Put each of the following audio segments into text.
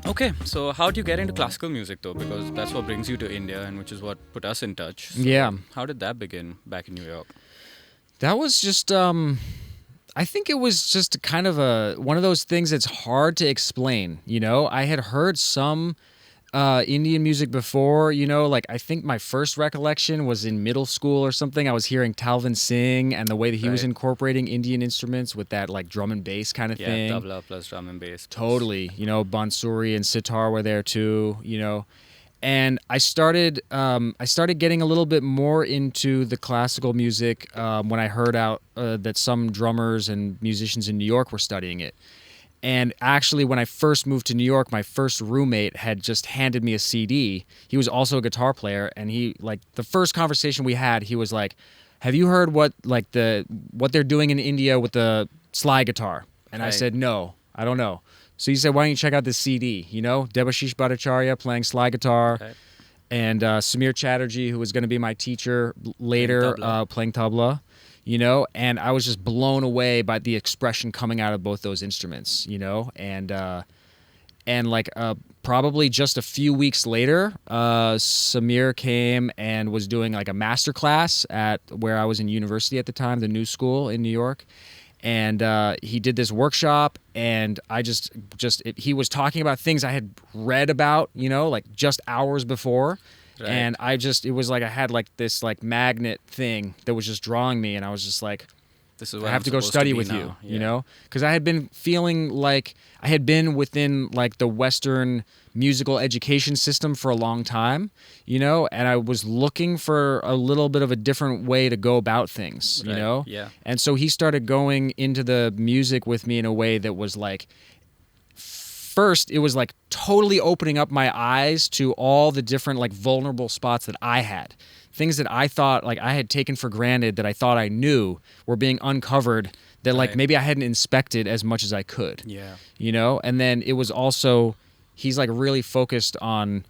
Okay, so how do you get into classical music though? Because that's what brings you to India and which is what put us in touch. So Yeah. how did that begin back in New York? That was just I think it was just kind of one of those things that's hard to explain, I had heard some Indian music before, like I think my first recollection was in middle school or something. I was hearing Talvin sing and the way that he was Right. incorporating Indian instruments with that like drum and bass kind of Yeah, thing. tabla plus drum and bass. Totally. Bansuri and sitar were there too, And I started getting a little bit more into the classical music when I heard out that some drummers and musicians in New York were studying it. And actually, when I first moved to New York, my first roommate had just handed me a CD. He was also a guitar player, and the first conversation we had, he was like, "Have you heard what they're doing in India with the slide guitar?" And I Right. said, "No, I don't know." So he said, "Why don't you check out this CD? Debashish Bhattacharya playing slide guitar, Right. and Samir Chatterjee, who was going to be my teacher later, tabla. playing tabla." And I was just blown away by the expression coming out of both those instruments, and probably just a few weeks later, Samir came and was doing like a master class at where I was in university at the time, the New School in New York. And he did this workshop, and I he was talking about things I had read about, like just hours before. Right. And it was like I had like this like magnet thing that was just drawing me, and I was just like, This is I where have I'm to go supposed study be with now. you, because I had been feeling like I had been within like the Western musical education system for a long time, and I was looking for a little bit of a different way to go about things, Right. Yeah. And so he started going into the music with me in a way that was like, first, it was like totally opening up my eyes to all the different like vulnerable spots that I had. Things that I thought like I had taken for granted that I thought I knew were being uncovered that like Right. maybe I hadn't inspected as much as I could. Yeah. And then it was also, he's like really focused on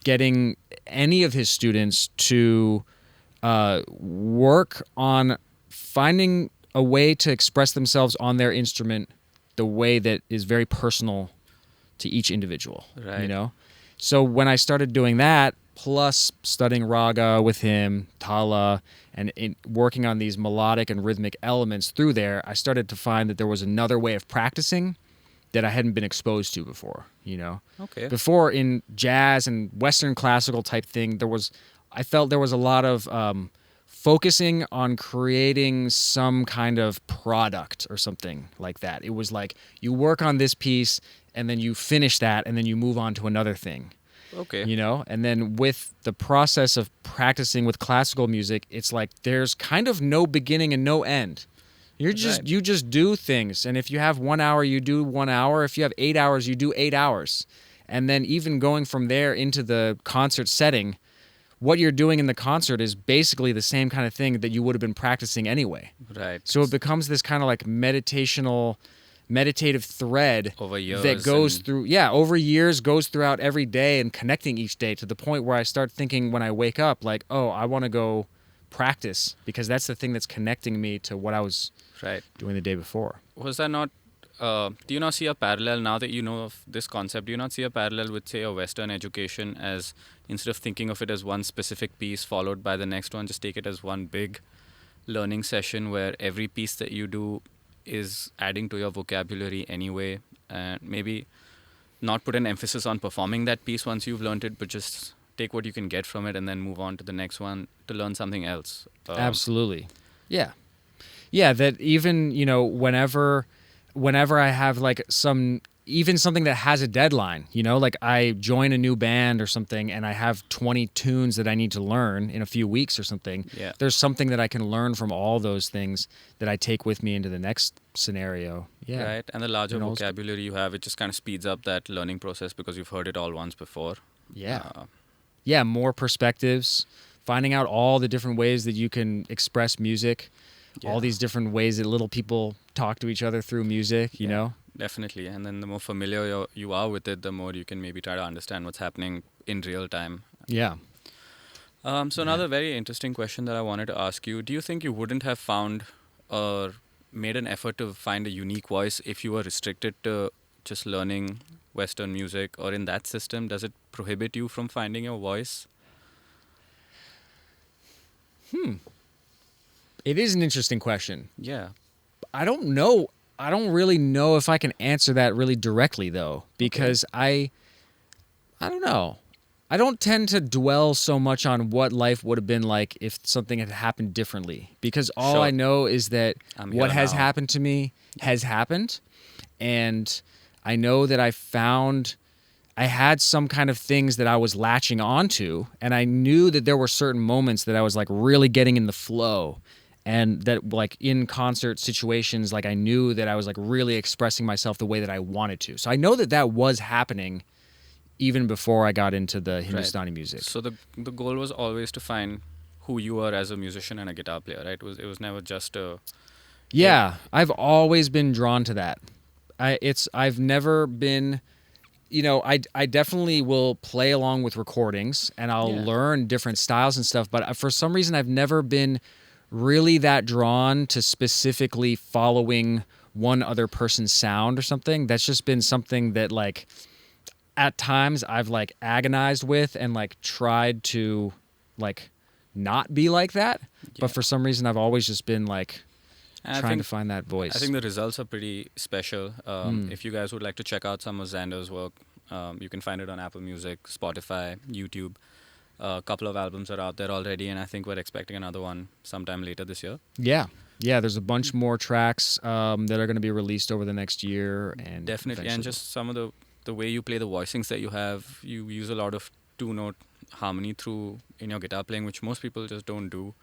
getting any of his students to work on finding a way to express themselves on their instrument the way that is very personal to each individual, Right. So when I started doing that, plus studying raga with him, tala, and working on these melodic and rhythmic elements through there, I started to find that there was another way of practicing that I hadn't been exposed to before, Okay. Before in jazz and Western classical type thing, I felt there was a lot of focusing on creating some kind of product or something like that. It was like you work on this piece and then you finish that and then you move on to another thing. Okay. And then with the process of practicing with classical music, it's like there's kind of no beginning and no end. You just do things, and if you have 1 hour, you do 1 hour. If you have 8 hours, you do 8 hours. And then even going from there into the concert setting, what you're doing in the concert is basically the same kind of thing that you would have been practicing anyway. Right. So it becomes this kind of like meditative thread Over years that goes and- through, over years, goes throughout every day and connecting each day to the point where I start thinking when I wake up, like, oh, I want to go practice because that's the thing that's connecting me to what I was Right. doing the day before. Was that not? Do you not see a parallel now that you know of this concept? Do you not see a parallel with, say, a Western education, as instead of thinking of it as one specific piece followed by the next one, just take it as one big learning session where every piece that you do is adding to your vocabulary anyway, and maybe not put an emphasis on performing that piece once you've learned it, but just take what you can get from it and then move on to the next one to learn something else. Absolutely. Yeah. Yeah, that even, whenever I have like even something that has a deadline, like I join a new band or something and I have 20 tunes that I need to learn in a few weeks or something. Yeah. There's something that I can learn from all those things that I take with me into the next scenario. Yeah. Right. And the larger You know, vocabulary you have, it just kind of speeds up that learning process because you've heard it all once before. Yeah. Uh, Yeah, more perspectives, finding out all the different ways that you can express music, all Yeah. these different ways that little people talk to each other through music, you Yeah. know? Definitely. And then the more familiar you are with it, the more you can maybe try to understand what's happening in real time. Yeah. So another very interesting question that I wanted to ask you, do you think you wouldn't have found or made an effort to find a unique voice if you were restricted to just learning Western music, or in that system, does it prohibit you from finding your voice? It is an interesting question. Yeah. I don't know. I don't really know if I can answer that really directly though, because I don't know. I don't tend to dwell so much on what life would have been like if something had happened differently, because all Sure. I know is that I'm what here has now. happened to me has happened, and I know that I had some kind of things that I was latching onto, and I knew that there were certain moments that I was like really getting in the flow, and that like in concert situations, like I knew that I was like really expressing myself the way that I wanted to. So I know that that was happening even before I got into the Hindustani music. So the goal was always to find who you are as a musician and a guitar player, right? It was never just a Yeah, I've always been drawn to that. I've never been, I definitely will play along with recordings and I'll Yeah. learn different styles and stuff, but for some reason I've never been really that drawn to specifically following one other person's sound or something. That's just been something that like at times I've like agonized with and like tried to like not be like that, but Yeah. for some reason I've always just been like And I trying to think find that voice. I think the results are pretty special. If you guys would like to check out some of Xander's work, you can find it on Apple Music, Spotify, YouTube. A couple of albums are out there already, and I think we're expecting another one sometime later this year. Yeah, there's a bunch more tracks that are going to be released over the next year, and Definitely, and eventually- just some of the way you play the voicings that you have, you use a lot of two-note harmony through in your guitar playing, which most people just don't do.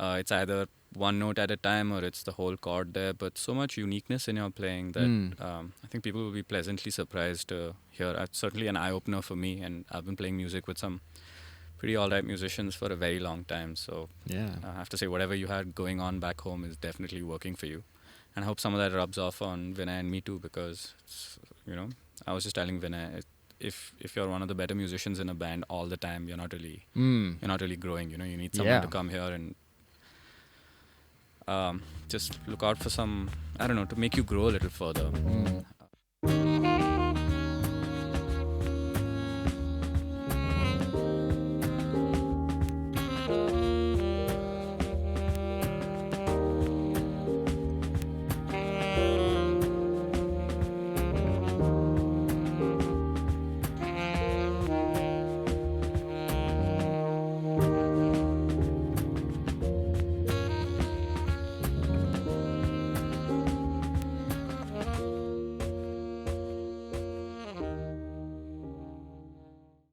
It's either one note at a time or it's the whole chord there, but so much uniqueness in your playing that I think people will be pleasantly surprised to hear. It's certainly an eye-opener for me, and I've been playing music with some pretty all-right musicians for a very long time, so yeah. I have to say whatever you had going on back home is definitely working for you, and I hope some of that rubs off on Vinay and me too, because I was just telling Vinay, if you're one of the better musicians in a band all the time, you're not really growing. You need someone Yeah. to come here and just look out for some, I don't know, to make you grow a little further.